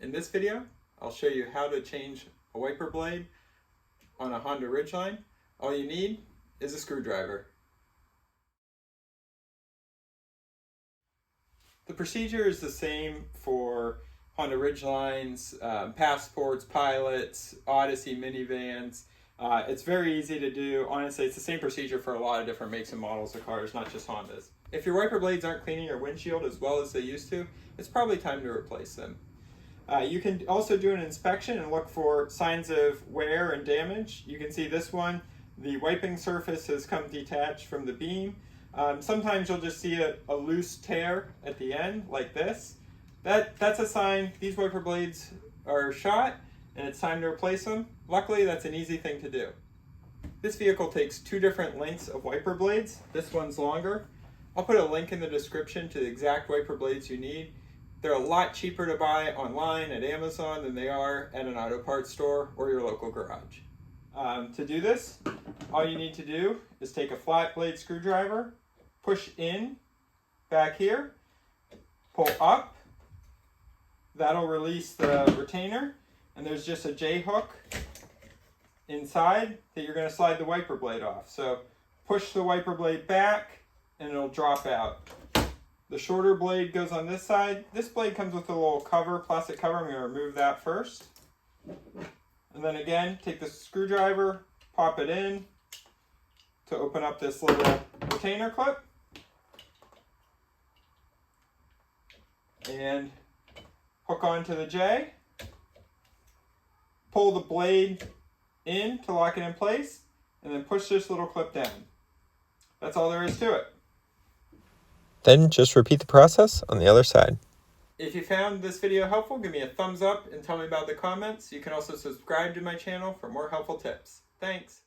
In this video, I'll show you how to change a wiper blade on a Honda Ridgeline. All you need is a screwdriver. The procedure is the same for Honda Ridgelines, Passports, Pilots, Odyssey minivans. It's very easy to do. Honestly, it's the same procedure for a lot of different makes and models of cars, not just Hondas. If your wiper blades aren't cleaning your windshield as well as they used to, it's probably time to replace them. You can also do an inspection and look for signs of wear and damage. You can see this one, the wiping surface has come detached from the beam. Sometimes you'll just see a loose tear at the end, like this. That's a sign these wiper blades are shot and it's time to replace them. Luckily, that's an easy thing to do. This vehicle takes two different lengths of wiper blades. This one's longer. I'll put a link in the description to the exact wiper blades you need. They're a lot cheaper to buy online at Amazon than they are at an auto parts store or your local garage. To do this, all you need to do is take a flat blade screwdriver, push in back here, pull up. That'll release the retainer, and there's just a J-hook inside that you're going to slide the wiper blade off. So push the wiper blade back and it'll drop out. The shorter blade goes on this side. This blade comes with a little cover, plastic cover. I'm going to remove that first. And then again, take the screwdriver, pop it in to open up this little retainer clip. And hook onto the J. Pull the blade in to lock it in place, and then push this little clip down. That's all there is to it. Then just repeat the process on the other side. If you found this video helpful, give me a thumbs up and tell me about the comments. You can also subscribe to my channel for more helpful tips. Thanks.